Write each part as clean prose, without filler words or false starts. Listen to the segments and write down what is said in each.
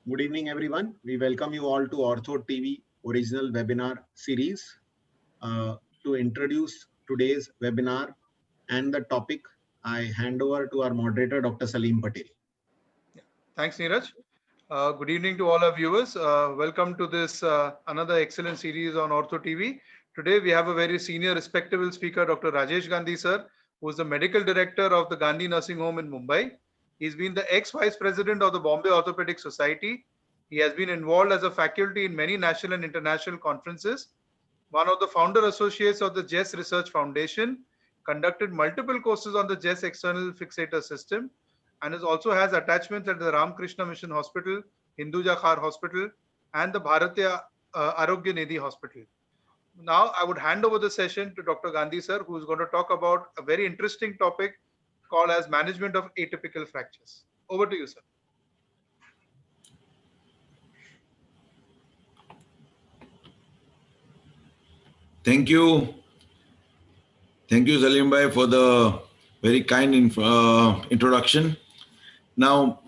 Good evening, everyone. We welcome you all to Ortho TV original webinar series. To introduce today's webinar and the topic, I hand over to our moderator, Dr. Salim Patel. Thanks, Neeraj. Good evening to all our viewers. Welcome to this another excellent series on Ortho TV. Today we have a very senior, respectable speaker, Dr. Rajesh Gandhi, sir, who is the medical director of the Gandhi Nursing Home in Mumbai. He's been the ex-vice president of the Bombay Orthopedic Society. He has been involved as a faculty in many national and international conferences. One of the founder associates of the JES Research Foundation, conducted multiple courses on the JES external fixator system, and also has attachments at the Ramakrishna Mission Hospital, Hinduja Khar Hospital, and the Bharatiya Arogya Nidhi Hospital. Now, I would hand over the session to Dr. Gandhi, sir, who is going to talk about a very interesting topic called as management of atypical fractures. Over to you, sir. Thank you. Thank you, Salim Bhai, for the very kind introduction. Now,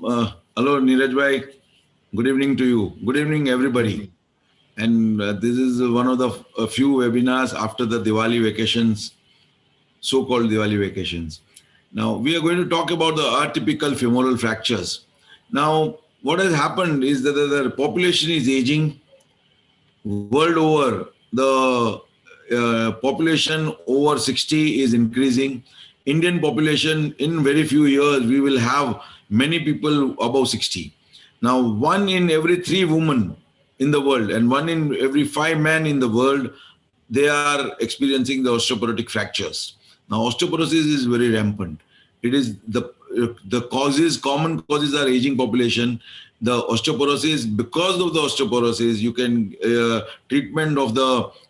hello, Neeraj Bhai. Good evening to you. Good evening, everybody. And this is one of the few webinars after the Diwali vacations, so-called Diwali vacations. Now, we are going to talk about the atypical femoral fractures. Now, what has happened is that the population is aging world over. The population over 60 is increasing. Indian population, in very few years, we will have many people above 60. Now, 1 in every 3 women in the world and 1 in every 5 men in the world, they are experiencing the osteoporotic fractures. Now, osteoporosis is very rampant. It is the causes, common causes are aging population. The osteoporosis, because of the osteoporosis, you can treatment of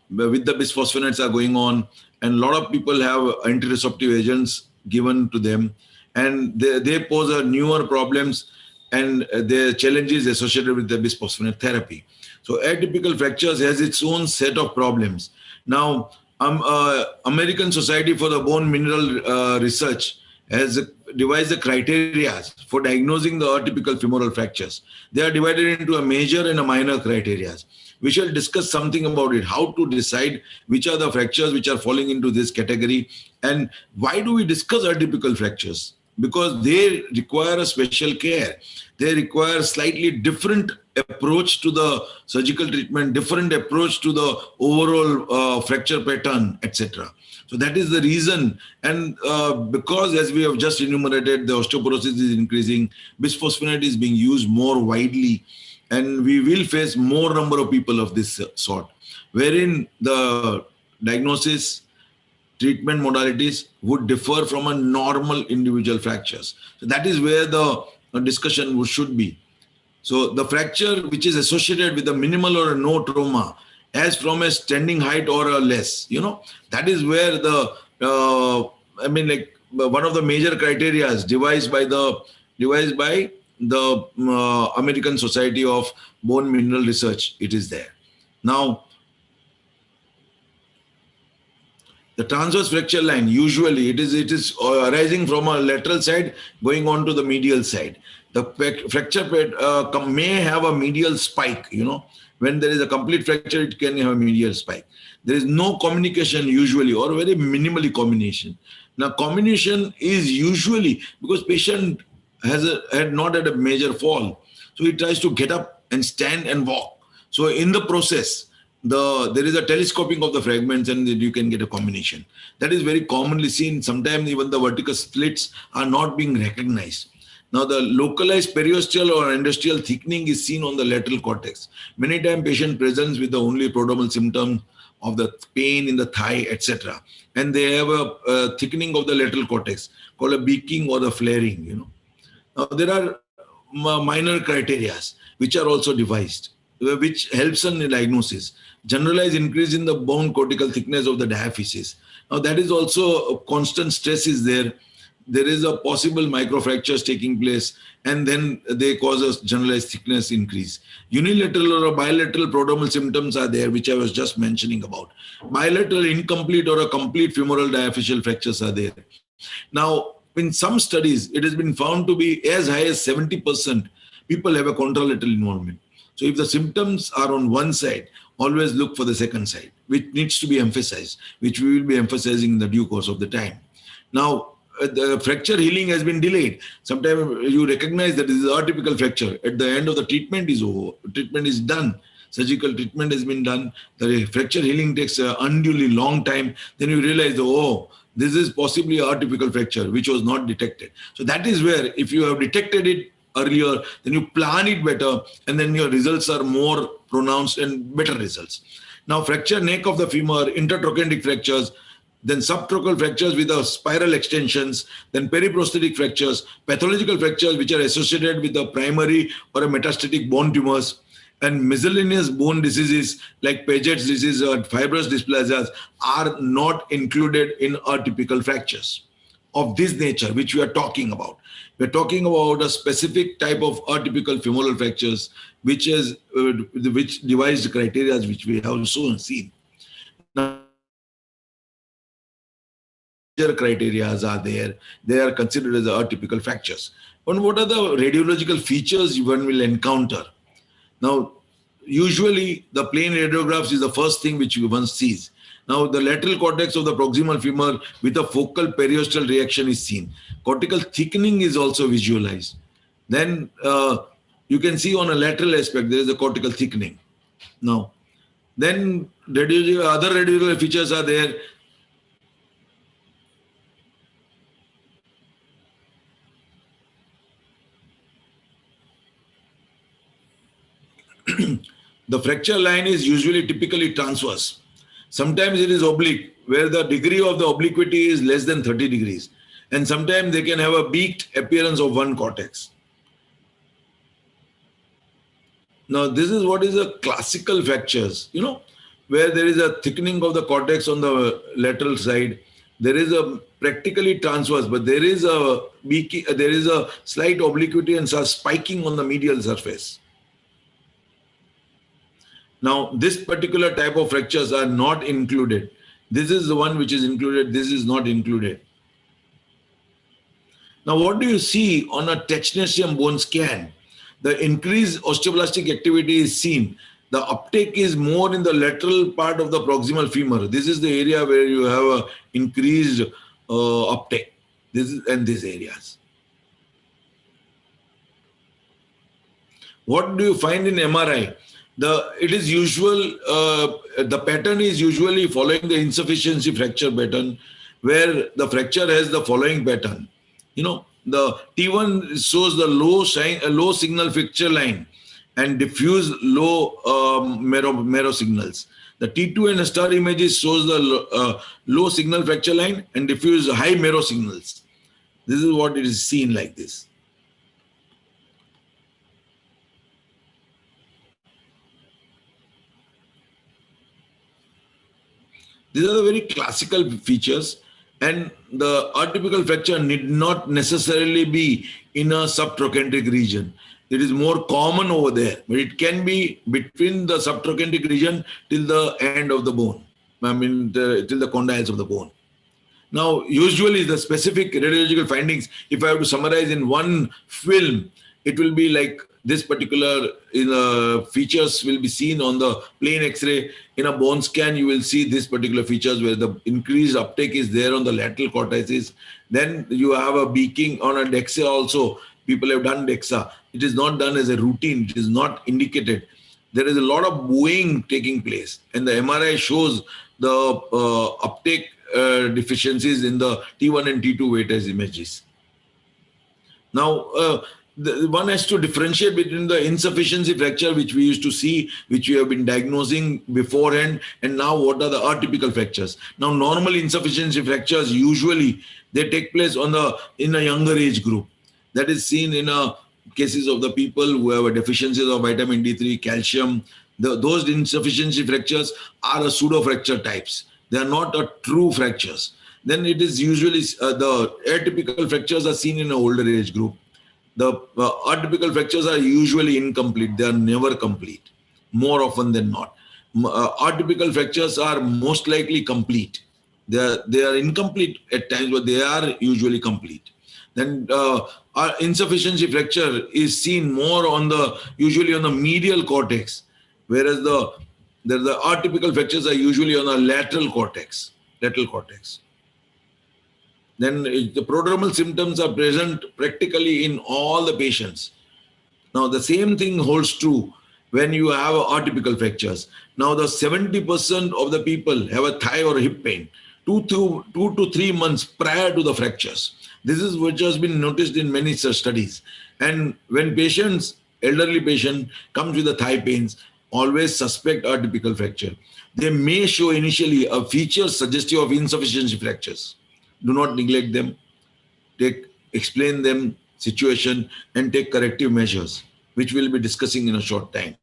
with the bisphosphonates are going on, and a lot of people have anti-disruptive agents given to them, and they pose a newer problems and the challenges associated with the bisphosphonate therapy. So atypical fractures has its own set of problems. Now, American Society for the Bone Mineral Research has devised the criteria for diagnosing the atypical femoral fractures. They are divided into a major and a minor criteria. We shall discuss something about it, how to decide which are the fractures which are falling into this category, and why do we discuss atypical fractures? Because they require a special care. They require slightly different approach to the surgical treatment, different approach to the overall fracture pattern, etc. So that is the reason. And because, as we have just enumerated, the osteoporosis is increasing, bisphosphonate is being used more widely, and we will face more number of people of this sort, wherein the diagnosis, treatment modalities would differ from a normal individual fractures. So that is where the discussion should be. So the fracture which is associated with a minimal or a no trauma, as from a standing height or a less, that is where the, one of the major criteria is devised by the American Society of Bone Mineral Research. It is there. Now, the transverse fracture line, usually it is arising from a lateral side going on to the medial side. The fracture may have a medial spike, When there is a complete fracture, it can have a medial spike. There is no communication usually, or very minimally communication. Now, communication is usually because patient had not had a major fall. So he tries to get up and stand and walk. So in the process, there is a telescoping of the fragments, and you can get a combination. That is very commonly seen. Sometimes even the vertical splits are not being recognized. Now, the localized periosteal or endosteal thickening is seen on the lateral cortex. Many times patient presents with the only prodromal symptom of the pain in the thigh, etc. And they have a thickening of the lateral cortex called a beaking or the flaring. Now, there are minor criteria which are also devised, which helps in diagnosis. Generalized increase in the bone cortical thickness of the diaphysis. Now, that is also a constant stress is there. There is a possible microfractures taking place, and then they cause a generalized thickness increase. Unilateral or bilateral prodromal symptoms are there, which I was just mentioning about. Bilateral incomplete or a complete femoral diaphyseal fractures are there. Now, in some studies, it has been found to be as high as 70% people have a contralateral involvement. So if the symptoms are on one side, always look for the second side, which needs to be emphasized, which we will be emphasizing in the due course of the time. Now, the fracture healing has been delayed. Sometimes you recognize that this is atypical fracture. At the end of the treatment is over. Treatment is done. Surgical treatment has been done. The fracture healing takes an unduly long time. Then you realize, oh, this is possibly an atypical fracture, which was not detected. So that is where, if you have detected it earlier, then you plan it better, and then your results are more pronounced and better results. Now, fracture neck of the femur, intertrochanteric fractures, then subtrochal fractures with the spiral extensions, then periprosthetic fractures, pathological fractures which are associated with the primary or a metastatic bone tumors, and miscellaneous bone diseases like Paget's disease or fibrous dysplasias are not included in atypical fractures of this nature, which we are talking about. We're talking about a specific type of atypical femoral fractures, which is which devised criteria which we have also seen. Now, criteria are there. They are considered as atypical fractures. And what are the radiological features one will encounter? Now, usually the plain radiographs is the first thing which one sees. Now, the lateral cortex of the proximal femur with a focal periosteal reaction is seen. Cortical thickening is also visualized. Then you can see on a lateral aspect, there is a cortical thickening. Now, then other radiological features are there. The fracture line is usually typically transverse. Sometimes it is oblique, where the degree of the obliquity is less than 30 degrees. And sometimes they can have a beaked appearance of one cortex. Now, this is what is a classical fractures, where there is a thickening of the cortex on the lateral side. There is a practically transverse, but there is a slight obliquity and spiking on the medial surface. Now, this particular type of fractures are not included. This is the one which is included. This is not included. Now, what do you see on a technetium bone scan? The increased osteoblastic activity is seen. The uptake is more in the lateral part of the proximal femur. This is the area where you have a increased uptake. This is and these areas. What do you find in MRI? It is usual. The pattern is usually following the insufficiency fracture pattern, where the fracture has the following pattern. The T1 shows the low signal fracture line and diffuse low marrow signals. The T2 and star images shows the low signal fracture line and diffuse high marrow signals. This is what it is seen like this. These are the very classical features, and the atypical fracture need not necessarily be in a subtrochanteric region. It is more common over there, but it can be between the subtrochanteric region till the end of the bone. Till the condyles of the bone. Now, usually the specific radiological findings, if I have to summarize in one film, it will be like this particular features will be seen on the plain X-ray. In a bone scan, you will see this particular features where the increased uptake is there on the lateral cortices. Then you have a beaking on a DEXA also. People have done DEXA. It is not done as a routine. It is not indicated. There is a lot of bowing taking place. And the MRI shows the uptake deficiencies in the T1 and T2 weightage images. Now, one has to differentiate between the insufficiency fracture, which we used to see, which we have been diagnosing beforehand, and now what are the atypical fractures. Now, normal insufficiency fractures, usually they take place in a younger age group. That is seen in cases of the people who have a deficiencies of vitamin D3, calcium. Those insufficiency fractures are a pseudo fracture types. They are not a true fractures. Then it is usually the atypical fractures are seen in an older age group. The atypical fractures are usually incomplete. They are never complete, more often than not. Atypical fractures are most likely complete. They are incomplete at times, but they are usually complete. Then insufficiency fracture is seen more usually on the medial cortex, whereas the atypical fractures are usually on the lateral cortex. Then the prodromal symptoms are present practically in all the patients. Now the same thing holds true when you have atypical fractures. Now the 70% of the people have a thigh or hip pain 2 to 3 months prior to the fractures. This is which has been noticed in many such studies. And when elderly patient comes with the thigh pains, always suspect atypical fracture. They may show initially a feature suggestive of insufficiency fractures. Do not neglect them. Explain them situation and take corrective measures, which we'll be discussing in a short time.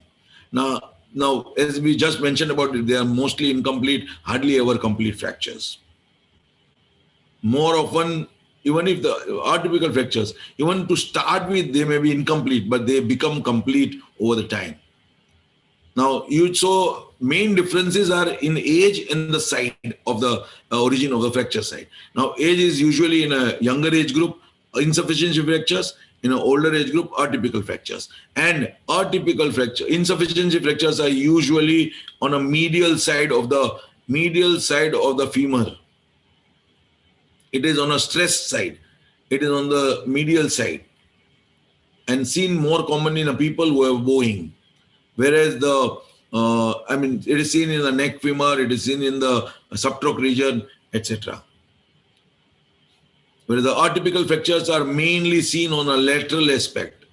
Now, as we just mentioned about it, they are mostly incomplete, hardly ever complete fractures. More often, even if the atypical fractures, even to start with, they may be incomplete, but they become complete over the time. Now, main differences are in age and the site of the origin of the fracture site. Now, age is usually in a younger age group, insufficiency fractures, in an older age group, atypical fractures. And insufficiency fractures are usually on a medial side of the femur. It is on a stressed side. It is on the medial side, and seen more commonly in people who have bowing. Whereas it is seen in the neck femur, it is seen in the subtroch region, etc. Whereas the atypical fractures are mainly seen on a lateral aspect.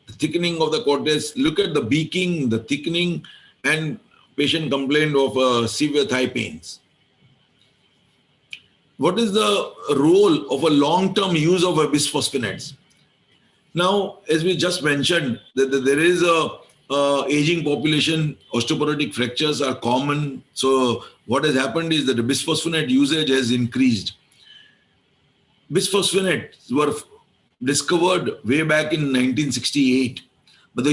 The thickening of the cortex, look at the beaking, the thickening, and patient complained of severe thigh pains. What is the role of a long-term use of bisphosphonates? Now, as we just mentioned, that there is a aging population, osteoporotic fractures are common. So what has happened is that the bisphosphonate usage has increased. Bisphosphonates were discovered way back in 1968, but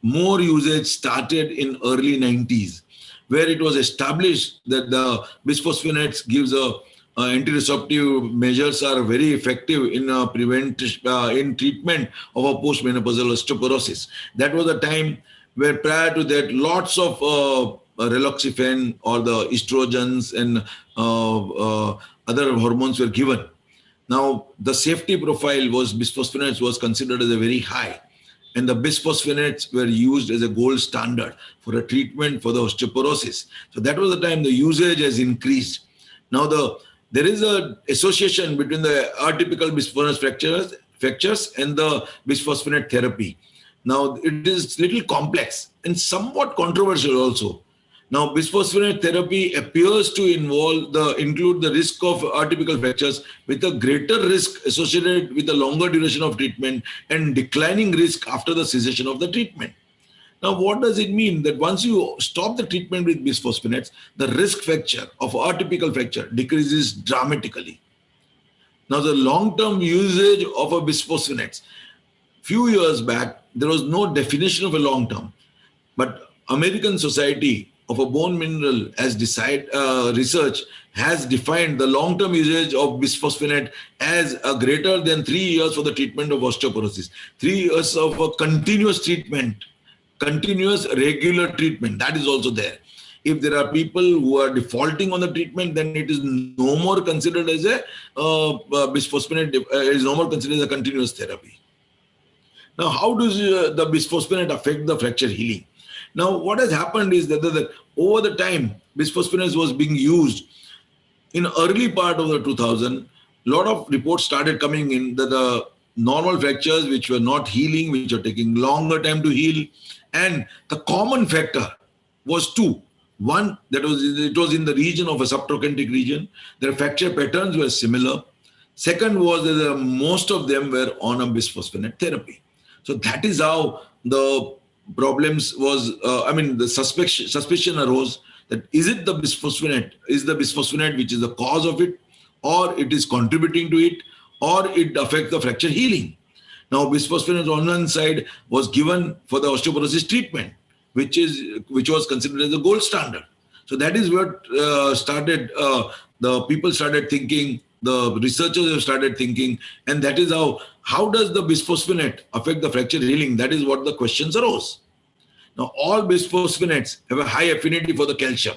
more usage started in early 90s, where it was established that the bisphosphonates gives anti-disruptive measures are very effective in in treatment of a postmenopausal osteoporosis. That was a time where prior to that, lots of raloxifene or the estrogens and other hormones were given. Now, the safety profile bisphosphonates was considered as a very high, and the bisphosphonates were used as a gold standard for a treatment for the osteoporosis. So that was the time the usage has increased. Now, there is an association between the atypical bisphosphonate fractures and the bisphosphonate therapy. Now, it is little complex and somewhat controversial also. Now, bisphosphonate therapy appears to include the risk of atypical fractures with a greater risk associated with a longer duration of treatment and declining risk after the cessation of the treatment. Now, what does it mean? That once you stop the treatment with bisphosphonates, the risk factor of atypical fracture decreases dramatically. Now, the long-term usage of a bisphosphonates, few years back, there was no definition of a long-term, but American Society of a Bone Mineral research has defined the long-term usage of bisphosphonate as a greater than 3 years for the treatment of osteoporosis. 3 years of a continuous regular treatment, that is also there. If there are people who are defaulting on the treatment, then it is no more considered as a bisphosphonate, it is no more considered as a continuous therapy. Now, how does the bisphosphonate affect the fracture healing? Now, what has happened is that over the time, bisphosphonates was being used. In early part of the 2000, a lot of reports started coming in that the normal fractures which were not healing, which are taking longer time to heal, and the common factor was two. One, it was in the region of a subtrochanteric region. Their fracture patterns were similar. Second was that most of them were on a bisphosphonate therapy. So that is how the problems was, the suspicion arose that is the bisphosphonate which is the cause of it, or it is contributing to it, or it affects the fracture healing. Now, bisphosphonate on one side was given for the osteoporosis treatment, which was considered as the gold standard. So that is what the people started thinking the researchers have started thinking, and that is how does the bisphosphonate affect the fracture healing? That is what the questions arose. Now, all bisphosphonates have a high affinity for the calcium,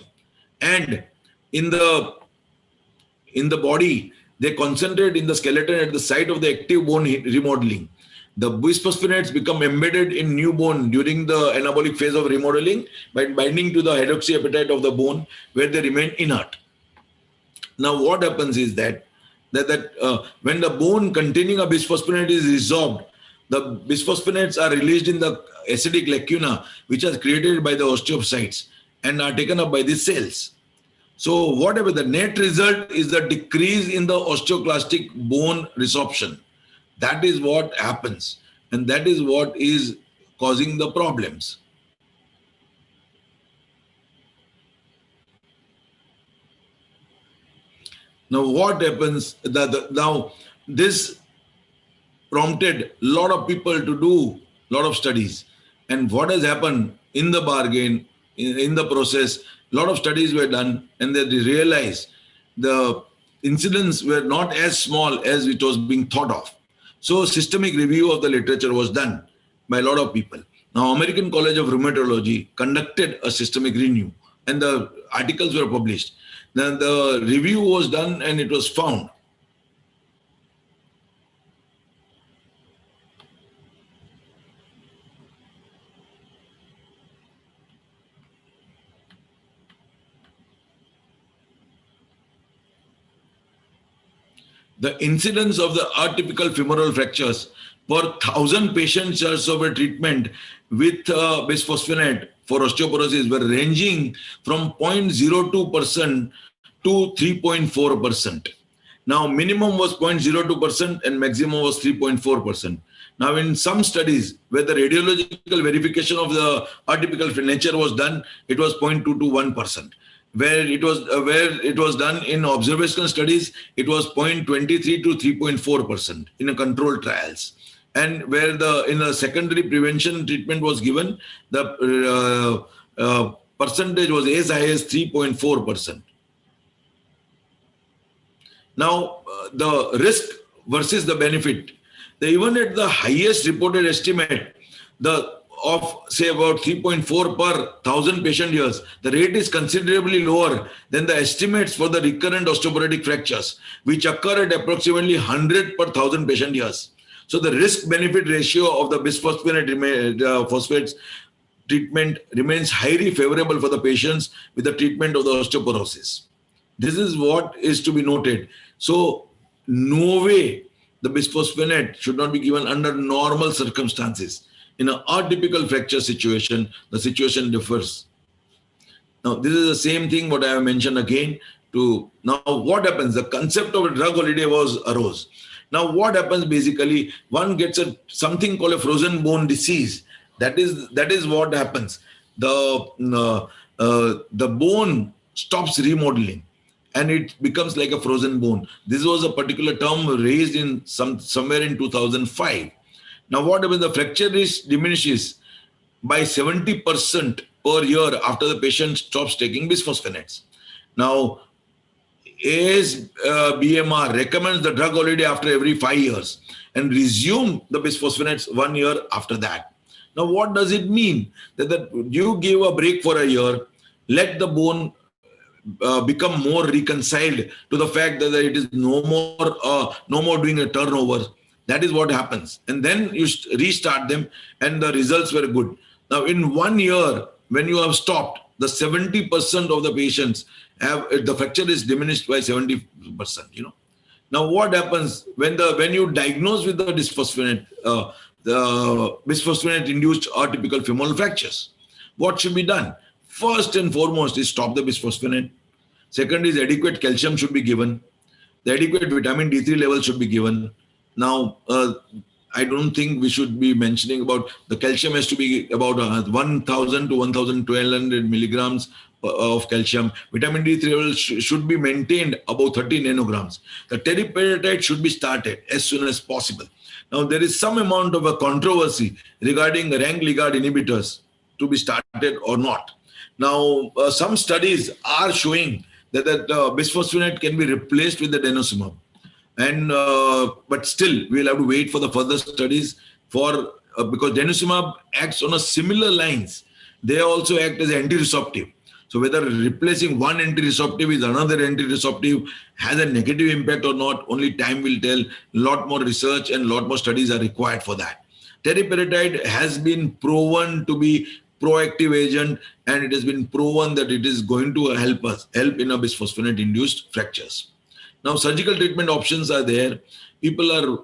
and in the body, they concentrate in the skeleton at the site of the active bone remodeling. The bisphosphonates become embedded in new bone during the anabolic phase of remodeling by binding to the hydroxyapatite of the bone, where they remain inert. Now, what happens is that when the bone containing a bisphosphonate is resorbed, the bisphosphonates are released in the acidic lacuna, which is created by the osteocytes and are taken up by these cells. So whatever the net result is, the decrease in the osteoclastic bone resorption. That is what happens, and that is what is causing the problems. Now, what happens? Now, this prompted a lot of people to do a lot of studies, and what has happened in the bargain, in the process, a lot of studies were done, and they realized the incidents were not as small as it was being thought of. So systemic review of the literature was done by a lot of people. Now, American College of Rheumatology conducted a systemic review, and the articles were published. Then the review was done, and it was found the incidence of the atypical femoral fractures per 1,000 patient years of a treatment with bisphosphonate for osteoporosis were ranging from 0.02% to 3.4%. Now, minimum was 0.02% and maximum was 3.4%. Now, in some studies where the radiological verification of the atypical nature was done, it was 0.2 to 1%. Where it was done in observational studies, it was 0.23 to 3.4% in a controlled trials. And where in a secondary prevention treatment was given, the percentage was as high as 3.4%. Now, the risk versus the benefit, even at the highest reported estimate, of say about 3.4 per 1,000 patient years, the rate is considerably lower than the estimates for the recurrent osteoporotic fractures, which occur at approximately 100 per 1,000 patient years. So the risk-benefit ratio of the bisphosphonate phosphates treatment remains highly favorable for the patients with the treatment of the osteoporosis. This is what is to be noted. So no way the bisphosphonate should not be given under normal circumstances. In an atypical fracture situation, the situation differs. Now, this is the same thing what I have mentioned again. Now, what happens? The concept of a drug holiday arose. Now, what happens basically? One gets something called a frozen bone disease. That is what happens. The bone stops remodeling, and it becomes like a frozen bone. This was a particular term raised in somewhere in 2005. Now, what happens? The fracture risk diminishes by 70% per year after the patient stops taking bisphosphonates. Now, ASBMR recommends the drug holiday after every 5 years and resume the bisphosphonates 1 year after that. Now, what does it mean? That you give a break for a year, let the bone become more reconciled to the fact that it is no more doing a turnover. That is what happens. And then you restart them, and the results were good. Now, in 1 year, when you have stopped, the 70% of the patients the fracture is diminished by 70%. Now, what happens when you diagnose with the bisphosphonate, the bisphosphonate-induced atypical femoral fractures? What should be done? First and foremost is stop the bisphosphonate. Second is adequate calcium should be given. The adequate vitamin D3 level should be given. Now, I don't think we should be mentioning about the calcium has to be about 1,000 to 1,200 milligrams of calcium. Vitamin D3 level should be maintained above 30 nanograms. The teriparatide should be started as soon as possible. Now, there is some amount of a controversy regarding the rank ligand inhibitors to be started or not. Now, some studies are showing that bisphosphonate can be replaced with the denosumab. And but still, we'll have to wait for the further studies for because denosumab acts on a similar lines. They also act as anti-resorptive. So whether replacing one anti-resorptive with another anti-resorptive has a negative impact or not, only time will tell. A lot more research and a lot more studies are required for that. Teriparatide has been proven to be proactive agent, and it has been proven that it is going to help in a bisphosphonate-induced fractures. Now, surgical treatment options are there. People are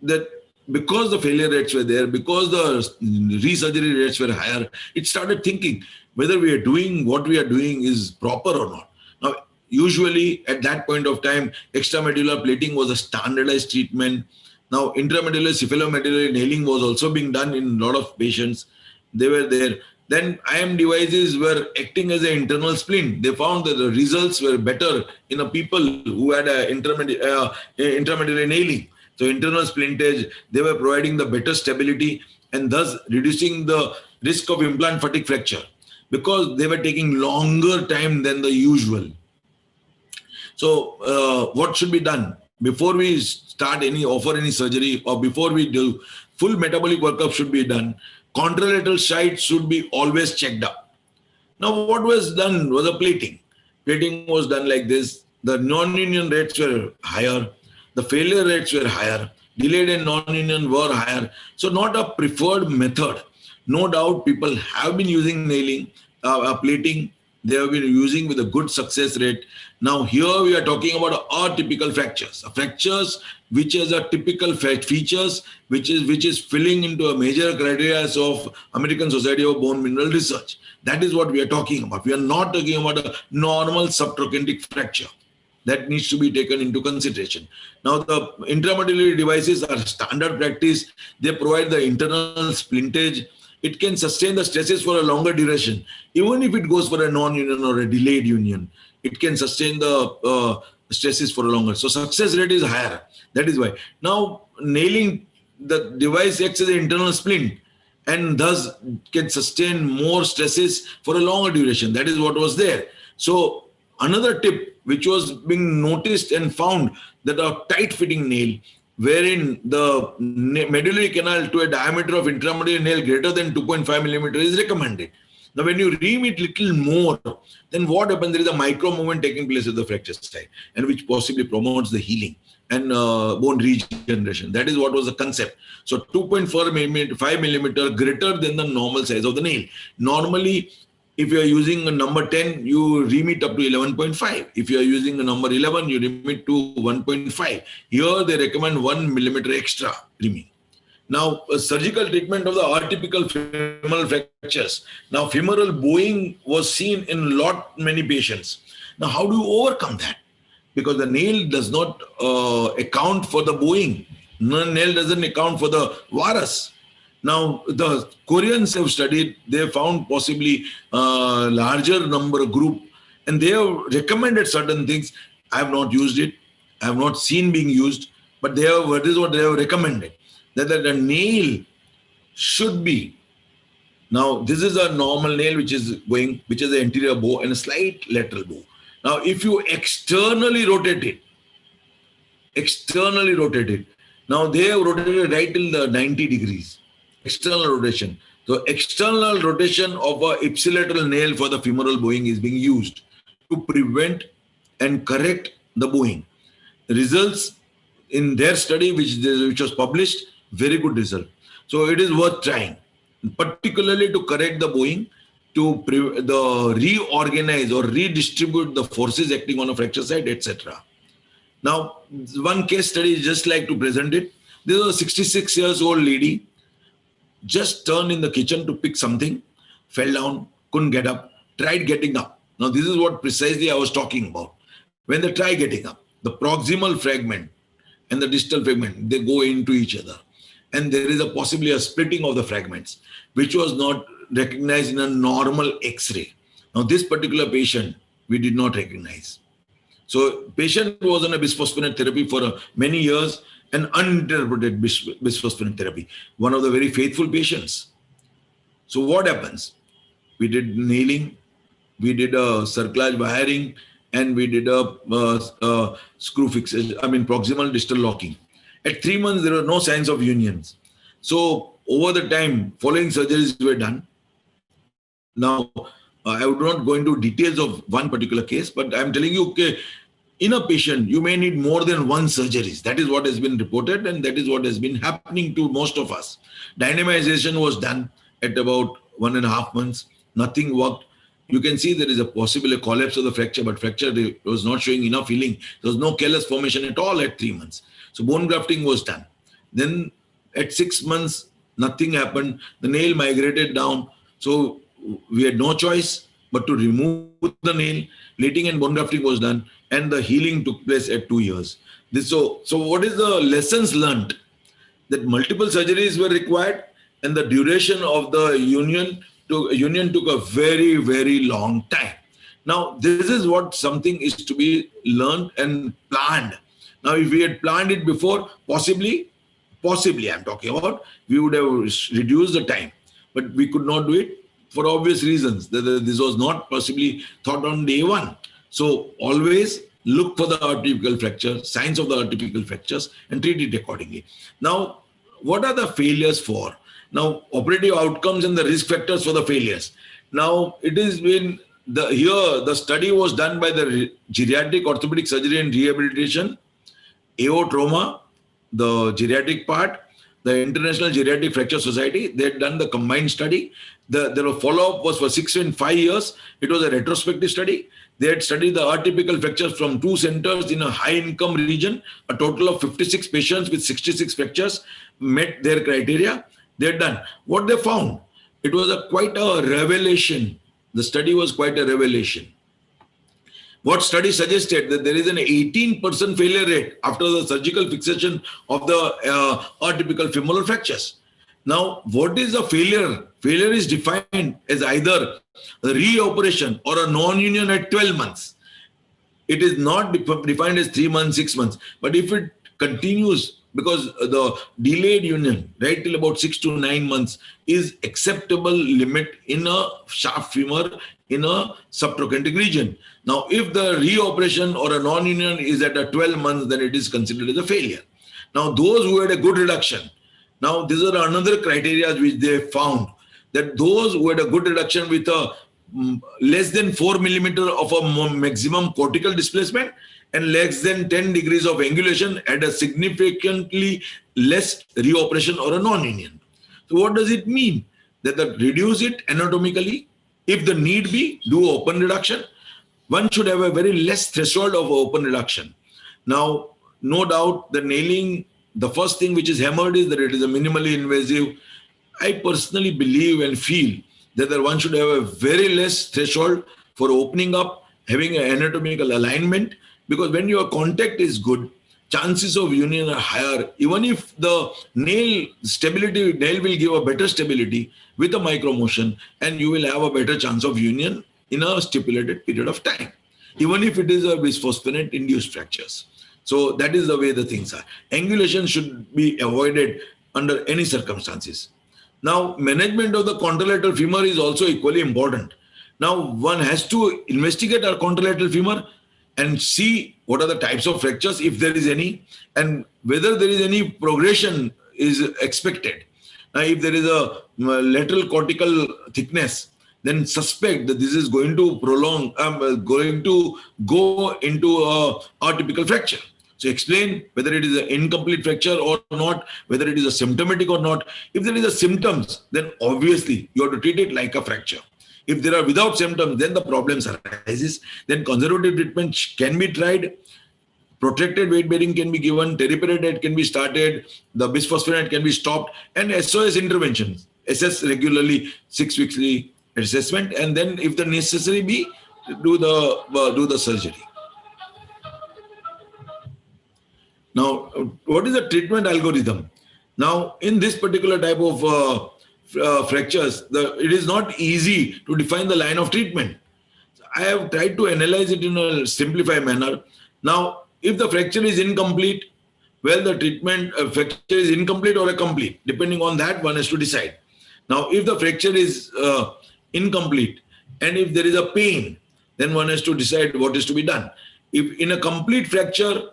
that because the failure rates were there, because the resurgery rates were higher, it started thinking whether we are doing what we are doing is proper or not. Now, usually at that point of time, extramedullary plating was a standardized treatment. Now, intramedullary cephalomedullary nailing was also being done in a lot of patients. They were there. Then IM devices were acting as an internal splint. They found that the results were better in a people who had a intramedullary nailing. So internal splintage, they were providing the better stability and thus reducing the risk of implant fatigue fracture because they were taking longer time than the usual. So what should be done? Before we offer any surgery or before we do, full metabolic workup should be done. Contralateral sites should be always checked up. Now, what was done was a plating. Plating was done like this. The non-union rates were higher. The failure rates were higher. Delayed and non-union were higher. So not a preferred method. No doubt people have been using nailing, plating. They have been using with a good success rate. Now here we are talking about atypical fractures, fractures which has a typical features, which is filling into a major criteria of American Society of Bone Mineral Research. That is what we are talking about. We are not talking about a normal subtrochanteric fracture. That needs to be taken into consideration. Now the intramedullary devices are standard practice. They provide the internal splintage. It can sustain the stresses for a longer duration. Even if it goes for a non-union or a delayed union, it can sustain the stresses for a longer. So success rate is higher. That is why. Now nailing, the device acts as an internal splint and thus can sustain more stresses for a longer duration. That is what was there. So another tip which was being noticed and found that a tight fitting nail wherein the medullary canal to a diameter of intramedullary nail greater than 2.5 millimeter is recommended. Now, when you ream it little more, then what happens? There is a micro movement taking place at the fracture site, and which possibly promotes the healing and bone regeneration. That is what was the concept. So 2.4 millimeter, 5 millimeter greater than the normal size of the nail. Normally, if you are using a number 10, you ream it up to 11.5. If you are using a number 11, you ream it to 1.5. Here they recommend 1 millimeter extra reaming. Now, surgical treatment of the atypical femoral fractures. Now, femoral bowing was seen in many patients. Now, how do you overcome that? Because the nail does not account for the bowing. No, nail doesn't account for the varus. Now, the Koreans have studied, they found possibly a larger number of group, and they have recommended certain things. I have not used it. I have not seen being used, but this is what they have recommended, that the nail should be. Now, this is a normal nail which is an anterior bow and a slight lateral bow. Now, if you externally rotate it, now they have rotated right till the 90 degrees. External rotation. So external rotation of a ipsilateral nail for the femoral bowing is being used to prevent and correct the bowing. The results in their study, which was published, very good result. So it is worth trying, particularly to correct the bowing, to reorganize or redistribute the forces acting on a fracture site, etc. Now, one case study is just like to present it. This was a 66 years old lady, just turned in the kitchen to pick something, fell down, couldn't get up, tried getting up. Now, this is what precisely I was talking about. When they try getting up, the proximal fragment and the distal fragment, they go into each other. And there is possibly a splitting of the fragments, which was not recognized in a normal X-ray. Now, this particular patient, we did not recognize. So, patient was on a bisphosphonate therapy for many years, an uninterpreted bisphosphonate therapy, one of the very faithful patients. So what happens? We did nailing, we did a cerclage wiring, and we did a screw fixation, proximal distal locking. At 3 months, there were no signs of unions. So over the time, following surgeries were done. Now, I would not go into details of one particular case, but I'm telling you, okay, in a patient, you may need more than one surgeries. That is what has been reported, and that is what has been happening to most of us. Dynamization was done at about 1.5 months. Nothing worked. You can see there is a possible collapse of the fracture, but fracture was not showing enough healing. There was no callus formation at all at 3 months. So bone grafting was done. Then at 6 months, nothing happened. The nail migrated down. So we had no choice but to remove the nail. Plating and bone grafting was done, and the healing took place at 2 years. So what is the lessons learned? That multiple surgeries were required, and the duration of the union took a very, very long time. Now, this is what something is to be learned and planned. Now, if we had planned it before, possibly I'm talking about, we would have reduced the time, but we could not do it for obvious reasons. This was not possibly thought on day one. So always look for the atypical fracture, signs of the atypical fractures, and treat it accordingly. Now, what are the failures for? Now, operative outcomes and the risk factors for the failures. Now, it is when the study was done by the Geriatric Orthopedic Surgery and Rehabilitation, AO Trauma, the geriatric part, the International Geriatric Fracture Society. They had done the combined study. The follow-up was for 6 and 5 years. It was a retrospective study. They had studied the atypical fractures from 2 centers in a high-income region. A total of 56 patients with 66 fractures met their criteria. They had done. What they found, it was quite a revelation. The study was quite a revelation. What study suggested that there is an 18% failure rate after the surgical fixation of the atypical femoral fractures. Now, what is a failure? Failure is defined as either a reoperation or a non-union at 12 months. It is not defined as 3 months, 6 months. But if it continues, because the delayed union, right till about 6 to 9 months, is acceptable limit in a shaft femur in a subtrochanteric region. Now, if the reoperation or a non-union is at a 12 months, then it is considered as a failure. Now, those who had a good reduction, now these are another criteria which they found, that those who had a good reduction with a less than 4 millimeter of a maximum cortical displacement and less than 10 degrees of angulation had a significantly less reoperation or a non-union. So what does it mean? That reduce it anatomically. If the need be, do open reduction. One should have a very less threshold of open reduction. Now, no doubt the nailing, the first thing which is hammered is that it is a minimally invasive. I personally believe and feel that one should have a very less threshold for opening up, having an anatomical alignment, because when your contact is good, chances of union are higher. Even if the nail will give a better stability with a micro motion, and you will have a better chance of union in a stipulated period of time, even if it is a bisphosphonate induced fractures. So that is the way the things are. Angulation should be avoided under any circumstances. Now, management of the contralateral femur is also equally important. Now, one has to investigate our contralateral femur and see what are the types of fractures, if there is any, and whether there is any progression is expected. Now, if there is a lateral cortical thickness, then suspect that this is going to prolong, going to go into a atypical fracture. So explain whether it is an incomplete fracture or not, whether it is a symptomatic or not. If there is a symptoms, then obviously you have to treat it like a fracture. If there are without symptoms, then the problems arises. Then conservative treatment can be tried. Protracted weight bearing can be given. Teriparatide can be started. The bisphosphonate can be stopped. And SOS interventions. Assess regularly, 6 weekly assessment. And then if the necessary be, do the surgery. Now, what is the treatment algorithm? Now, in this particular type of fractures, it is not easy to define the line of treatment. I have tried to analyze it in a simplified manner. Now, if the fracture is incomplete, well, the treatment fracture is incomplete or a complete. Depending on that, one has to decide. Now, if the fracture is incomplete and if there is a pain, then one has to decide what is to be done. If in a complete fracture,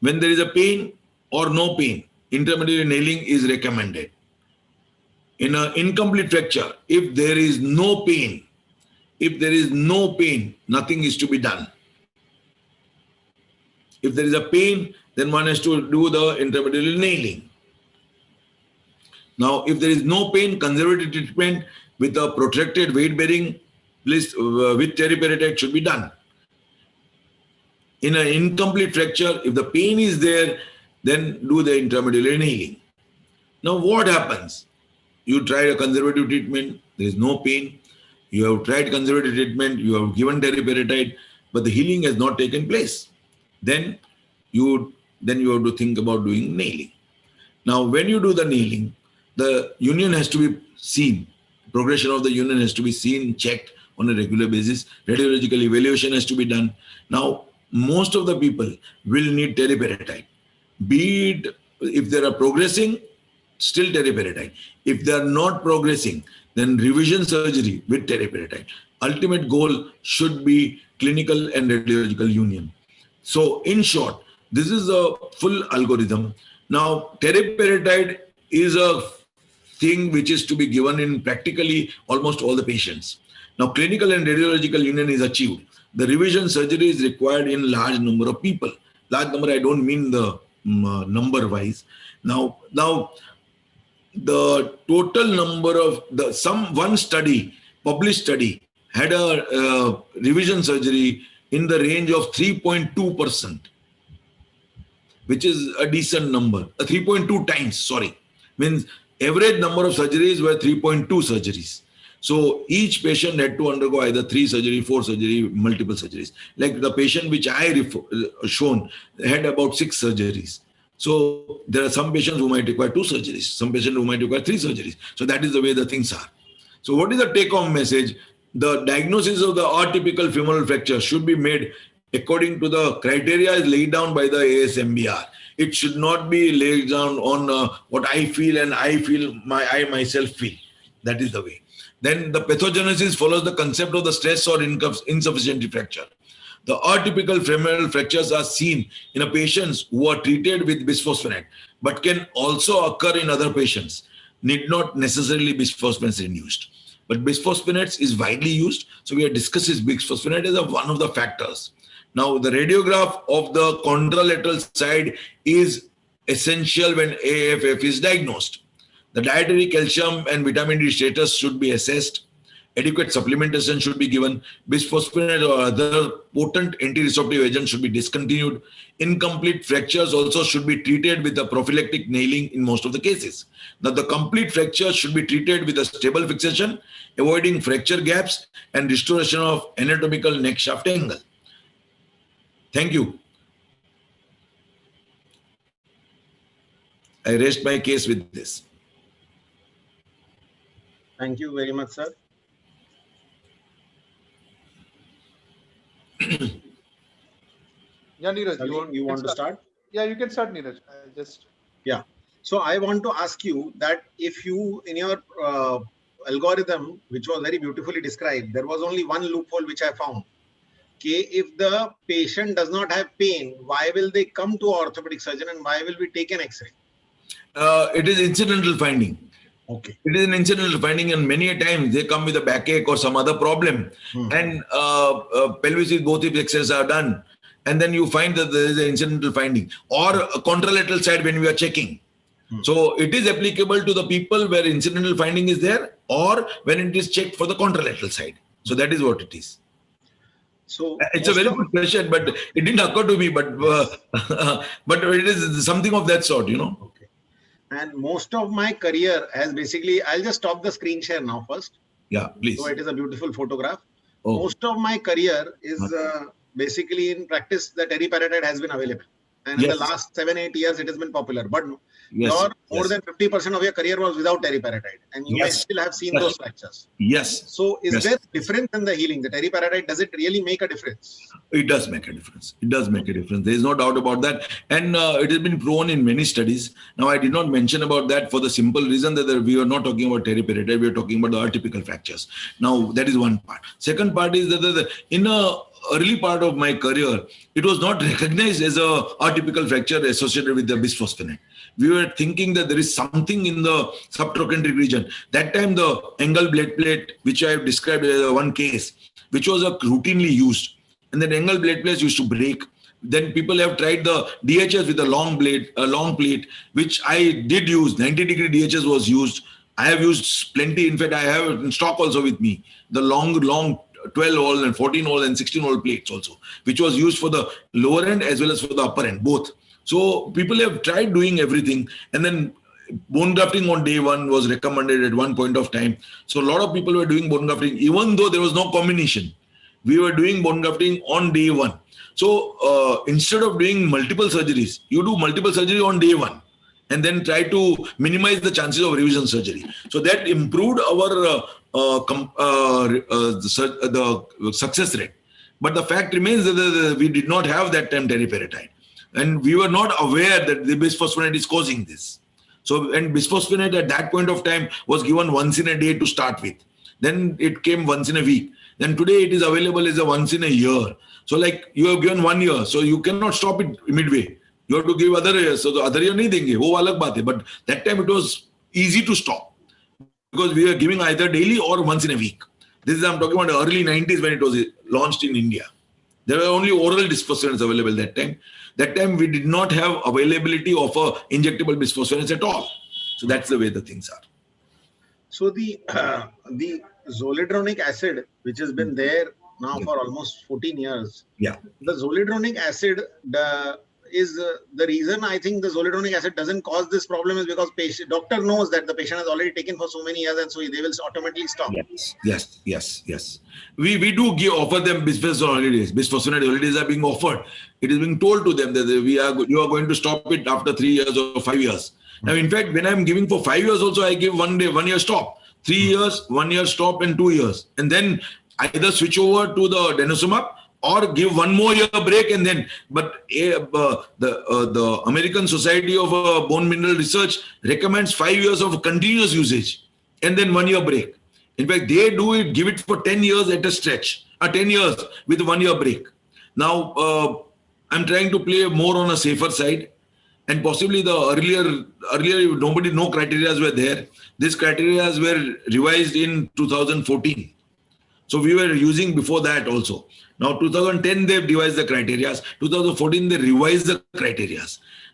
when there is a pain or no pain, intermediary nailing is recommended. In an incomplete fracture, if there is no pain, nothing is to be done. If there is a pain, then one has to do the intermediary nailing. Now, if there is no pain, conservative treatment with a protracted weight bearing with teriparatide should be done. In an incomplete fracture, if the pain is there, then do the intermediary nailing. Now, what happens? You tried a conservative treatment, there is no pain. You have tried conservative treatment, you have given teriparatide, but the healing has not taken place. Then you have to think about doing nailing. Now, when you do the nailing, the union has to be seen. Progression of the union has to be seen, checked on a regular basis. Radiological evaluation has to be done. Now, most of the people will need teriparatide. Be it if they are progressing, still teriparatide. If they are not progressing, then revision surgery with teriparatide. Ultimate goal should be clinical and radiological union. So, in short, this is a full algorithm. Now, teriparatide is a thing which is to be given in practically almost all the patients. Now, clinical and radiological union is achieved. The revision surgery is required in large number of people. Large number, I don't mean the number wise. Now, the total number of one study, published study, had a revision surgery in the range of 3.2%, which is a decent number. 3.2 times, sorry. Means average number of surgeries were 3.2 surgeries. So each patient had to undergo either 3 surgery, 4 surgery, multiple surgeries. Like the patient which I shown had about 6 surgeries. So there are some patients who might require 2 surgeries, some patients who might require 3 surgeries. So that is the way the things are. So what is the take-home message? The diagnosis of the atypical femoral fracture should be made according to the criteria laid down by the ASMBR. It should not be laid down on what I feel and I myself feel. That is the way. Then the pathogenesis follows the concept of the stress or insufficiency fracture. The atypical femoral fractures are seen in patients who are treated with bisphosphonate, but can also occur in other patients. Need not necessarily bisphosphonates induced. But bisphosphonates is widely used, so we have discussed bisphosphonate as one of the factors. Now, the radiograph of the contralateral side is essential when AFF is diagnosed. The dietary calcium and vitamin D status should be assessed. Adequate supplementation should be given. Bisphosphonate or other potent anti-resorptive agents should be discontinued. Incomplete fractures also should be treated with a prophylactic nailing in most of the cases. Now, the complete fracture should be treated with a stable fixation, avoiding fracture gaps and restoration of anatomical neck shaft angle. Thank you. I rest my case with this. Thank you very much, sir. Yeah, Neeraj, Salim, you want to start? Yeah, you can start, Neeraj. Yeah. So I want to ask you that if you, in your algorithm, which was very beautifully described, there was only one loophole which I found. Okay, if the patient does not have pain, why will they come to orthopedic surgeon and why will we take an X-ray? It is incidental finding. Okay. It is an incidental finding, and many a times they come with a backache or some other problem, and pelvis both if exercises are done, and then you find that there is an incidental finding or a contralateral side when we are checking. So it is applicable to the people where incidental finding is there or when it is checked for the contralateral side. So that is what it is. So it's a very good question, but it didn't occur to me. But but it is something of that sort, you know. Okay. And most of my career has basically, I'll just stop the screen share now first. Yeah, please. So it is a beautiful photograph. Oh. Most of my career is basically in practice that teriparatide has been available. And in the last 7-8 years, it has been popular. But Yes. your more Yes. than 50% of your career was without teriparatide, and you may Yes. still have seen Yes. those fractures. Yes. So is Yes. there difference in the healing? The teriparatide, does it really make a difference? It does make a difference. It does make a difference. There is no doubt about that. And it has been proven in many studies. Now, I did not mention about that for the simple reason that we are not talking about teriparatide, we are talking about the atypical fractures. Now, that is one part. Second part is that in a early part of my career, it was not recognized as a atypical fracture associated with the bisphosphonate. We were thinking that there is something in the subtrochanteric region. That time, the Engel blade plate, which I have described as one case, which was routinely used, and then Engel blade plates used to break. Then people have tried the DHS with a long plate, which I did use. 90-degree DHS was used. I have used plenty. In fact, I have it in stock also with me. The long 12-hole and 14-hole and 16-hole plates also, which was used for the lower end as well as for the upper end, both. So people have tried doing everything, and then bone grafting on day one was recommended at one point of time. So a lot of people were doing bone grafting, even though there was no combination. We were doing bone grafting on day one. So instead of doing multiple surgeries, you do multiple surgery on day one, and then try to minimize the chances of revision surgery. So that improved our the success rate. But the fact remains that we did not have that time teriparatide, and we were not aware that the bisphosphonate is causing this. So, and bisphosphonate at that point of time was given once in a day to start with. Then it came once in a week. Then today it is available as a once in a year. So like you have given 1 year, so you cannot stop it midway. You have to give other years. So the other year nahi denge, wo alag baat hai. But that time it was easy to stop because we were giving either daily or once in a week. This is, I'm talking about the early 90s when it was launched in India. There were only oral bisphosphonates available that time. That time we did not have availability of injectable bisphosphonates at all. So that's the way the things are. So the zoledronic acid, which has been there now for almost 14 years. Yeah. The zoledronic acid is the reason I think the zoledronic acid doesn't cause this problem is because doctor knows that the patient has already taken for so many years, and so they will automatically stop. Yes. We do offer them bisphosphonate holidays. Bisphosphonate holidays are being offered. It is being told to them that you are going to stop it after 3 years or 5 years. Now, in fact, when I'm giving for 5 years also, I give 1 year stop. 3 years, 1 year stop, and 2 years. And then either switch over to the denosumab or give 1 more year break, and then, but the American Society of Bone Mineral Research recommends 5 years of continuous usage and then 1 year break. In fact, they do it, give it for 10 years at a stretch, 10 years with 1 year break. Now, I'm trying to play more on a safer side, and possibly the earlier no criteria were there. These criteria were revised in 2014. So we were using before that also. Now 2010 they've devised the criteria. 2014 they revised the criteria.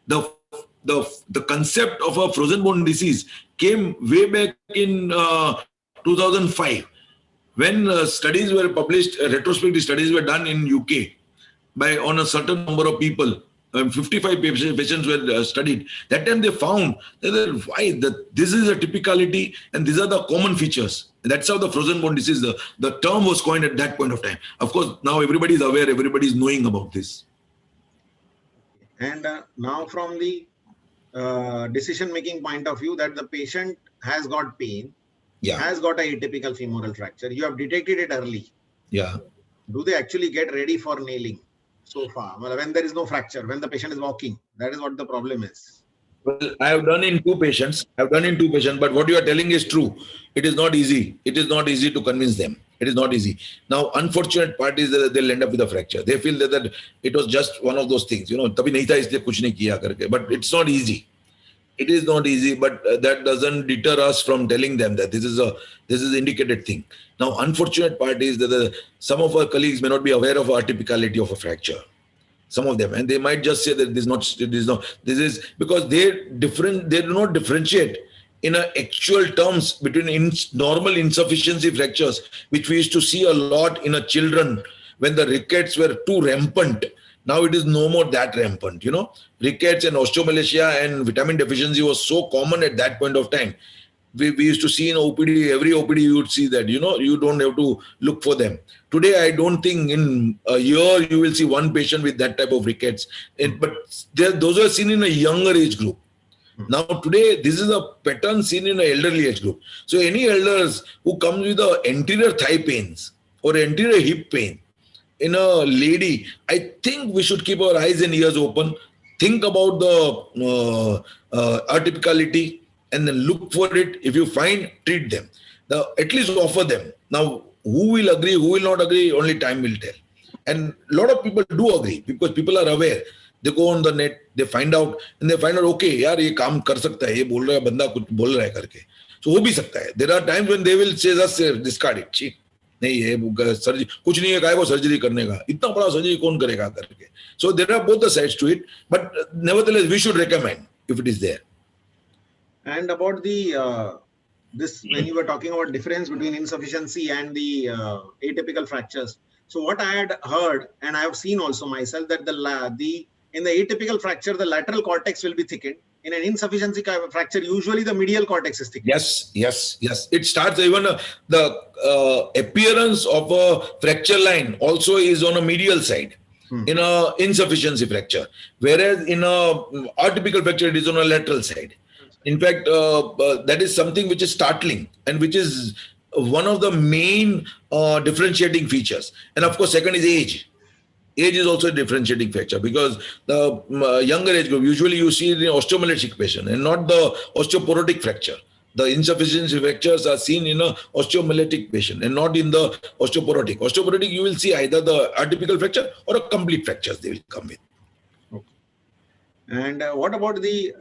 The concept of a frozen bone disease came way back in 2005 when studies were published. Retrospective studies were done in UK on a certain number of people. 55 patients were studied. That time they found that this is a typicality and these are the common features. That's how the frozen bone disease, the term was coined at that point of time. Of course, now everybody is aware, everybody is knowing about this. And now from the decision-making point of view, that the patient has got pain, has got an atypical femoral fracture, you have detected it early. Yeah. Do they actually get ready for nailing? So far, well, when there is no fracture, when the patient is walking, that is what the problem is. Well, I have done in 2 patients. But what you are telling is true. It is not easy. It is not easy to convince them. It is not easy. Now, unfortunate part is that they'll end up with a fracture. They feel that it was just one of those things. Tabhi nahi tha isliye kuch nahi kiya karke. But it's not easy. It is not easy, but that doesn't deter us from telling them that this is indicated thing. Now, unfortunate part is that some of our colleagues may not be aware of atypicality of a fracture. Some of them, and they might just say that this is because they do not differentiate in actual terms between normal insufficiency fractures, which we used to see a lot in children when the rickets were too rampant. Now it is no more that rampant. Rickets and osteomalacia and vitamin deficiency was so common at that point of time. We used to see in OPD, every OPD you would see that, you don't have to look for them. Today, I don't think in a year you will see one patient with that type of rickets. But those are seen in a younger age group. Now today, this is a pattern seen in an elderly age group. So any elders who comes with the anterior thigh pains or anterior hip pain in a lady, I think we should keep our eyes and ears open, think about the atypicality, and then look for it. If you find, treat them. At least offer them. Now, who will agree, who will not agree, only time will tell. And a lot of people do agree because people are aware. They go on the net, they find out, and they find out, okay, यार ये काम कर सकता है, ये बोल रहा है बंदा कुछ बोल रहा है करके. So हो भी सकता है. There are times when they will say just discard it. ठीक नहीं ये सर्जरी कुछ नहीं है, काय को सर्जरी करने का, इतना बड़ा सर्जरी कौन करेगा करके. So there are both the sides to it, but nevertheless we should recommend if it is there. And about the this, when you were talking about difference between insufficiency and the atypical fractures. So what I had heard, and I have seen also myself, that in the atypical fracture, the lateral cortex will be thickened. In an insufficiency fracture, usually the medial cortex is thickened. Yes. It starts even the appearance of a fracture line also is on a medial side in a insufficiency fracture, whereas in a atypical fracture, it is on a lateral side. In fact, that is something which is startling and which is one of the main differentiating features. And of course, second is age. Age is also a differentiating factor because the younger age group, usually you see it in osteomyelitic patient and not the osteoporotic fracture. The insufficiency fractures are seen in a osteomyelitic patient and not in the osteoporotic. Osteoporotic, you will see either the atypical fracture or a complete fractures they will come with. And what about the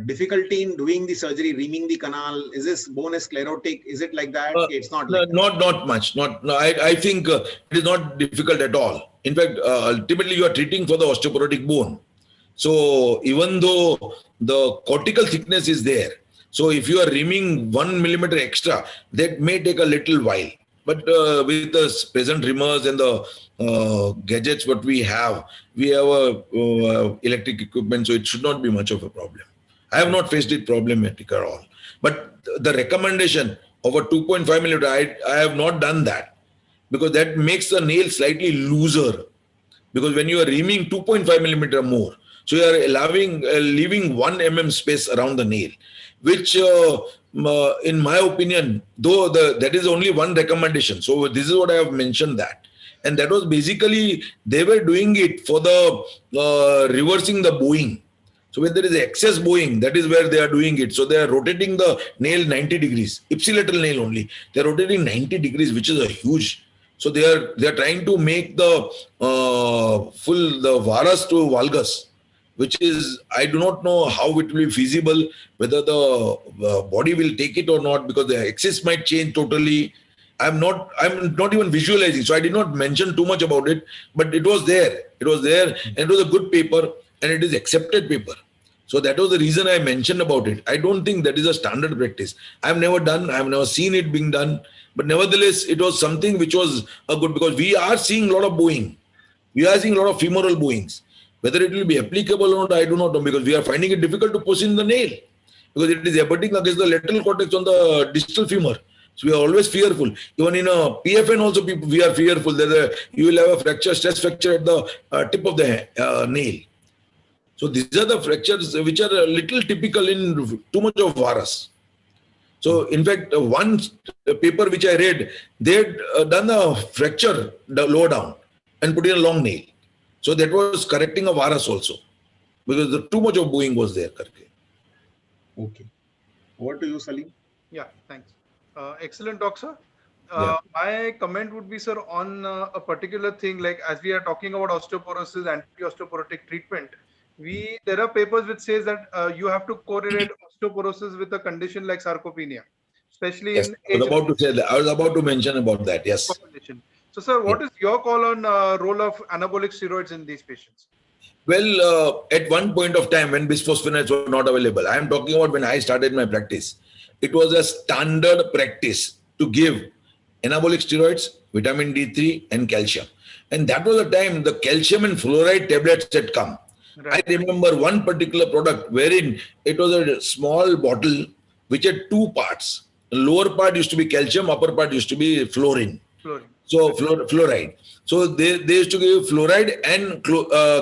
difficulty in doing the surgery, reaming the canal? Is this bone is sclerotic? Is it like that? It's not. Like not much. I think it is not difficult at all. In fact, ultimately you are treating for the osteoporotic bone. So even though the cortical thickness is there, so if you are reaming 1 millimeter extra, that may take a little while. But with the present reamers and the gadgets what we have electric equipment, so it should not be much of a problem. I have not faced it problematic at all. But the recommendation of a 2.5 millimeter, I have not done that because that makes the nail slightly looser. Because when you are reaming 2.5 millimeter more, so you are leaving 1 mm space around the nail, which in my opinion, though that is only one recommendation. So this is what I have mentioned that. And that was basically, they were doing it for the reversing the bowing. So when there is excess bowing, that is where they are doing it. So they are rotating the nail 90 degrees, ipsilateral nail only. They are rotating 90 degrees, which is a huge. So they are trying to make the the varus to valgus, which is, I do not know how it will be feasible, whether the body will take it or not, because the axis might change totally. I'm not even visualizing, so I did not mention too much about it, but it was there. It was there, and it was a good paper, and it is accepted paper. So that was the reason I mentioned about it. I don't think that is a standard practice. I've never seen it being done, but nevertheless, it was something which was a good, because we are seeing a lot of bowing. We are seeing a lot of femoral bowings. Whether it will be applicable or not, I do not know, because we are finding it difficult to push in the nail, because it is abutting against the lateral cortex on the distal femur. So we are always fearful. Even in a PFN also, we are fearful that you will have a fracture, stress fracture at the tip of the nail. So these are the fractures which are a little typical in too much of varus. So in fact, one paper which I read, they had done a fracture lower down and put in a long nail. So that was correcting a varus also, because too much of bowing was there. Okay. Over to you, Salim. Yeah, thanks. Excellent talk, sir. Yeah. My comment would be, sir, on a particular thing, like as we are talking about osteoporosis, anti-osteoporotic treatment, there are papers which says that you have to correlate osteoporosis with a condition like sarcopenia, especially Yes, in I was about to say that. I was about to mention about that. Yes. population. So, sir, what is your call on role of anabolic steroids in these patients? Well, at one point of time when bisphosphonates were not available, I am talking about when I started my practice, it was a standard practice to give anabolic steroids, vitamin D3 and calcium. And that was the time the calcium and fluoride tablets had come. Right. I remember one particular product wherein it was a small bottle which had two parts. The lower part used to be calcium, upper part used to be fluorine. So fluoride. So they used to give fluoride and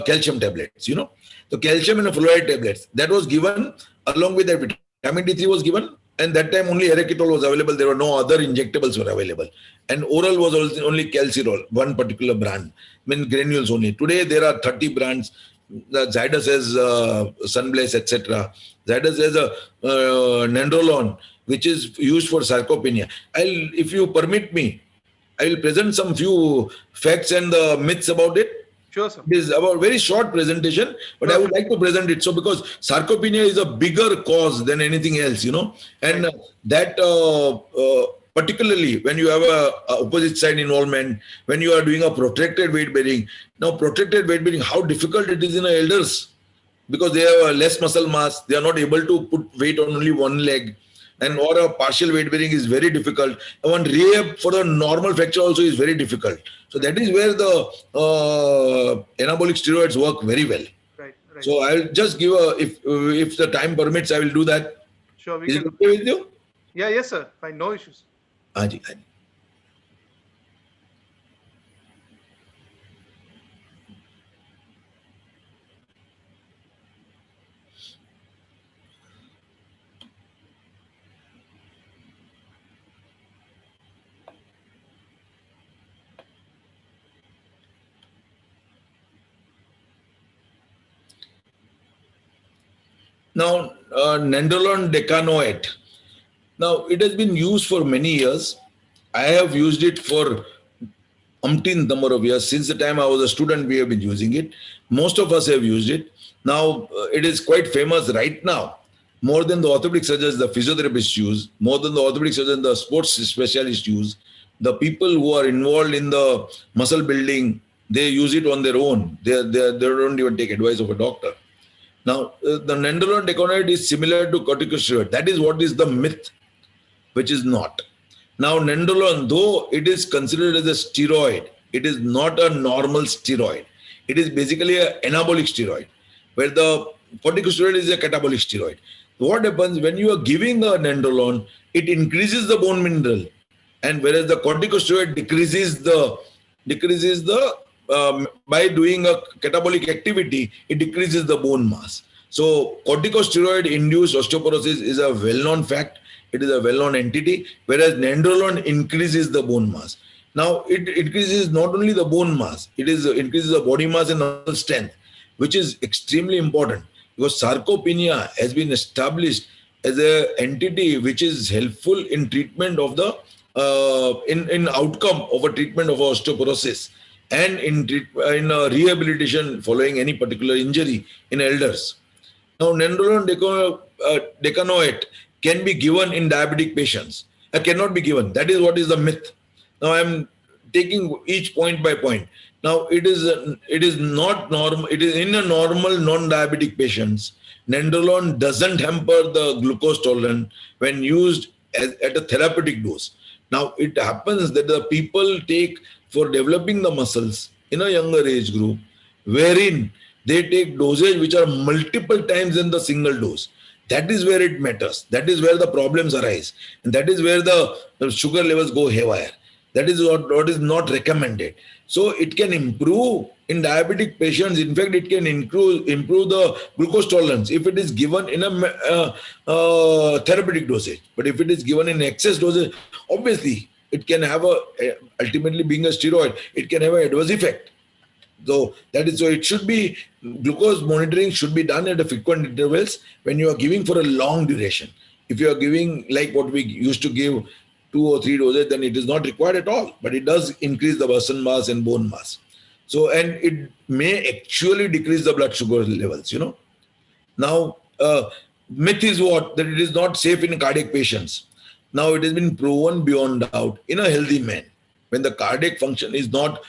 calcium tablets, the calcium and fluoride tablets. That was given along with that, vitamin D3 was given, and that time only erythritol was available. There were no other injectables were available, and oral was also only calcirol, one particular brand, granules only. Today there are 30 brands. The Zydus has Sunblaze, etc. Zydus has a Nandrolone, which is used for sarcopenia. If you permit me, I will present some few facts and myths about it. Sure, sir. It is about very short presentation, but I would like to present it. So because sarcopenia is a bigger cause than anything else, and that particularly when you have a opposite side involvement, when you are doing a protracted weight bearing. Now, protracted weight bearing, how difficult it is in elders, because they have less muscle mass, they are not able to put weight on only one leg, and or a partial weight bearing is very difficult. And one rehab for a normal fracture also is very difficult. So that is where the anabolic steroids work very well. Right. So I'll just give if the time permits, I will do that. Sure. Is it okay with you? Yeah, yes, sir. Fine, no issues. Haji. Now, Nandrolone decanoate. Now, it has been used for many years. I have used it for umpteen number of years. Since the time I was a student, we have been using it. Most of us have used it. Now, it is quite famous right now. More than the orthopedic surgeons, the physiotherapists use. More than the orthopedic surgeons, the sports specialists use. The people who are involved in the muscle building, they use it on their own. They don't even take advice of a doctor. Now, the Nandrolone decanoate is similar to corticosteroid. That is what is the myth, which is not. Now, Nandrolone, though it is considered as a steroid, it is not a normal steroid. It is basically an anabolic steroid, where the corticosteroid is a catabolic steroid. What happens when you are giving a Nandrolone, it increases the bone mineral, and whereas the corticosteroid decreases by doing a catabolic activity, it decreases the bone mass. So corticosteroid-induced osteoporosis is a well-known fact. It is a well-known entity, whereas Nandrolone increases the bone mass. Now, it increases not only the bone mass, it increases the body mass and muscle strength, which is extremely important, because sarcopenia has been established as an entity which is helpful in treatment of the in outcome of a treatment of osteoporosis, and in rehabilitation following any particular injury in elders. Now, Nandrolone decanoate can be given in diabetic patients. It cannot be given. That is what is the myth. Now, I am taking each point by point. Now, it is not normal. It is in a normal non-diabetic patients. Nandrolone doesn't hamper the glucose tolerance when used at a therapeutic dose. Now, it happens that the people take for developing the muscles in a younger age group, wherein they take dosage which are multiple times in the single dose. That is where it matters. That is where the problems arise. And that is where the sugar levels go haywire. That is what is not recommended. So it can improve in diabetic patients. In fact, it can improve the glucose tolerance if it is given in a therapeutic dosage. But if it is given in excess dosage, obviously it can have ultimately being a steroid, it can have an adverse effect. So it should be, glucose monitoring should be done at frequent intervals when you are giving for a long duration. If you are giving like what we used to give 2 or 3 doses, then it is not required at all, but it does increase the muscle mass and bone mass. So, and it may actually decrease the blood sugar levels, Now, myth is what? That it is not safe in cardiac patients. Now, it has been proven beyond doubt in a healthy man, when the cardiac function is not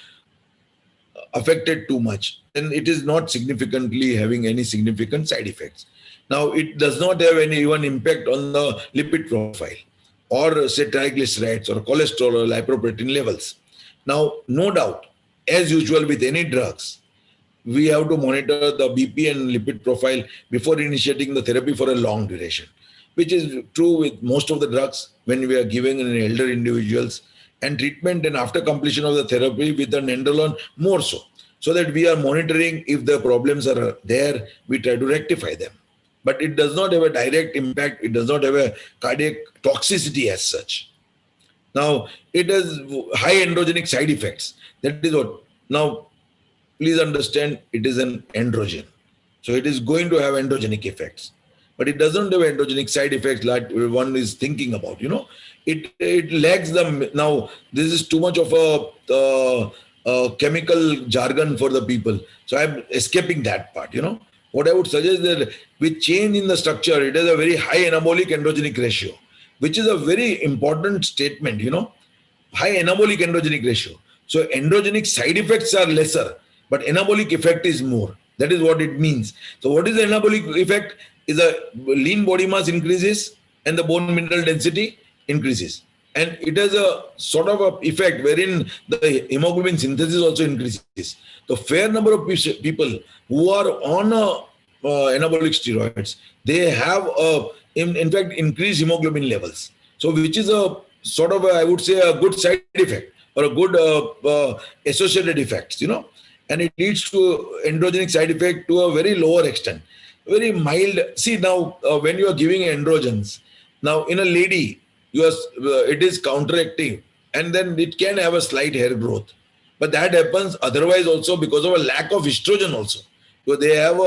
affected too much, then it is not significantly having any significant side effects. Now, it does not have any even impact on the lipid profile, or say triglycerides or cholesterol or lipoprotein levels. Now, no doubt, as usual with any drugs, we have to monitor the BP and lipid profile before initiating the therapy for a long duration, which is true with most of the drugs when we are giving in elder individuals, and treatment and after completion of the therapy with the Nandrolone more so that we are monitoring if the problems are there, we try to rectify them. but it does not have a direct impact. It does not have a cardiac toxicity as such. Now, it has high androgenic side effects. That is what. Now, please understand, it is an androgen. So it is going to have androgenic effects. But it doesn't have androgenic side effects like one is thinking about, It lacks the. Now, this is too much of a chemical jargon for the people. So I'm escaping that part, What I would suggest that with change in the structure, it has a very high anabolic androgenic ratio, which is a very important statement, high anabolic androgenic ratio. So androgenic side effects are lesser, but anabolic effect is more. That is what it means. So what is the anabolic effect? Is a lean body mass increases and the bone mineral density increases. And it has a sort of a effect wherein the hemoglobin synthesis also increases. The fair number of people who are on anabolic steroids, they have in fact increased hemoglobin levels. So which is a sort of I would say a good side effect or a good associated effects, and it leads to androgenic side effect to a very lower extent, very mild. See now, when you are giving androgens, now in a lady, it is counteractive, and then it can have a slight hair growth, but that happens otherwise also because of a lack of estrogen also. So they have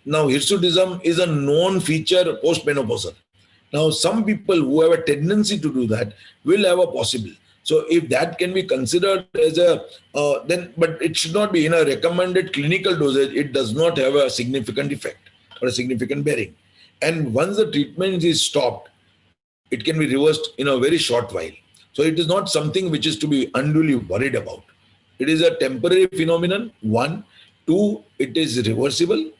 now hirsutism is a known feature postmenopausal. Now some people who have a tendency to do that will have a possible. So if that can be considered as then, but it should not be in a recommended clinical dosage. It does not have a significant effect or a significant bearing. And once the treatment is stopped, it can be reversed in a very short while. So it is not something which is to be unduly worried about. It is a temporary phenomenon. 1, 2, it is reversible.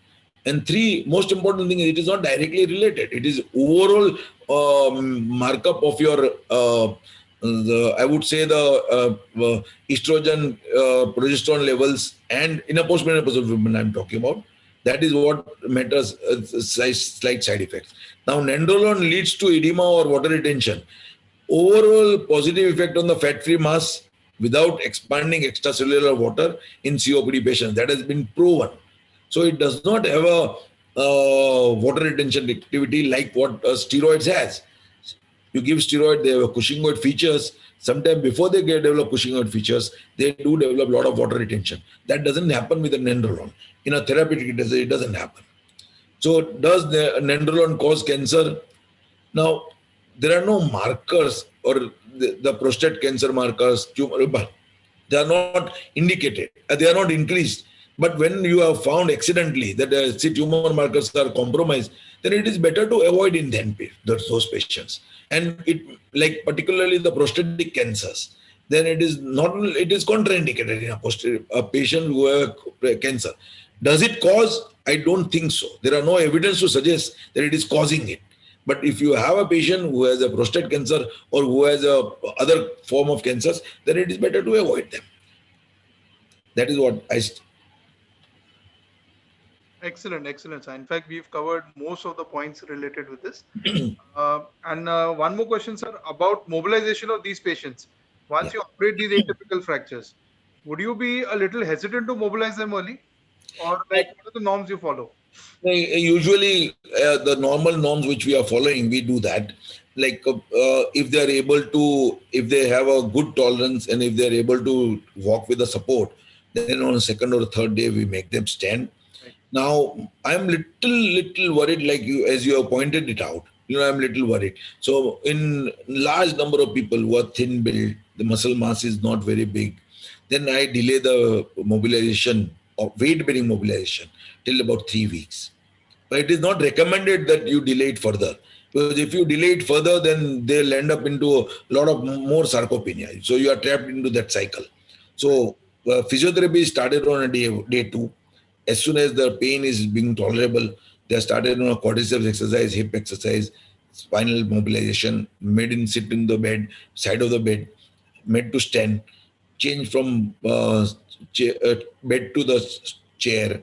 And 3, most important thing is it is not directly related. It is overall markup of your I would say the estrogen, progesterone levels, and in a postmenopausal woman I'm talking about. That is what matters, slight side effects. Now, nandrolone leads to edema or water retention. Overall positive effect on the fat-free mass without expanding extracellular water in COPD patients. That has been proven. So it does not have a water retention activity like what steroids has. You give steroid, they have Cushingoid features. Sometimes before they develop Cushingoid features, they do develop a lot of water retention. That doesn't happen with the nandrolone. In a therapeutic, it doesn't happen. So does the nandrolone cause cancer? Now, there are no markers or the prostate cancer markers, tumor, they are not indicated. They are not increased. But when you have found accidentally that tumor markers are compromised, then it is better to avoid in those patients. And it, like particularly the prostatic cancers, then it is contraindicated in a patient who has cancer. Does it cause? I don't think so. There are no evidence to suggest that it is causing it. But if you have a patient who has a prostate cancer or who has a other form of cancers, then it is better to avoid them. That is what I. Excellent. In fact, we've covered most of the points related with this. And one more question, sir, about mobilization of these patients. Once you operate these atypical fractures, would you be a little hesitant to mobilize them early? Or like, what are the norms you follow? Usually, the normal norms which we are following, we do that. Like if they are able to, if they have a good tolerance and if they are able to walk with the support, then on a second or third day, we make them stand. Now, I'm little worried, like you, as you have pointed it out, I'm little worried. So in large number of people who are thin built, the muscle mass is not very big, then I delay the mobilization or weight bearing mobilization till about 3 weeks. But it is not recommended that you delay it further. Because if you delay it further, then they'll end up into a lot of more sarcopenia. So you are trapped into that cycle. So physiotherapy started on a day 2. As soon as the pain is being tolerable, they are started on a quadriceps exercise, hip exercise, spinal mobilization, made in sit in the bed, side of the bed, made to stand, change from bed to the chair,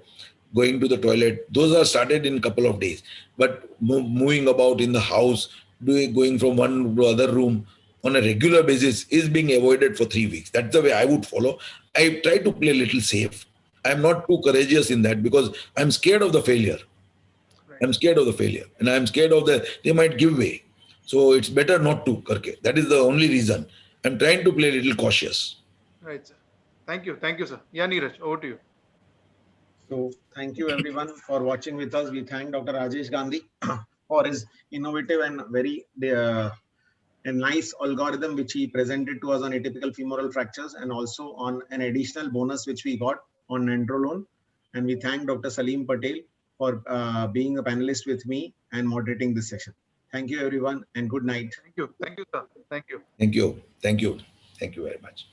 going to the toilet. Those are started in a couple of days. But moving about in the house, going from one to other room on a regular basis is being avoided for 3 weeks. That's the way I would follow. I try to play a little safe. I'm not too courageous in that because I'm scared of the failure. I'm scared of the failure, and I'm scared of they might give way. So it's better not to, karke. That is the only reason. I'm trying to play a little cautious. Right, sir. Thank you, sir. Yeah, Neeraj, over to you. So thank you everyone for watching with us. We thank Dr. Rajesh Gandhi for his innovative and very a nice algorithm which he presented to us on atypical femoral fractures, and also on an additional bonus which we got on nandrolone. And we thank Dr. Salim Patel for being a panelist with me and moderating this session. Thank you everyone and good night. Thank you, sir. Thank you. Thank you. Thank you. Thank you very much.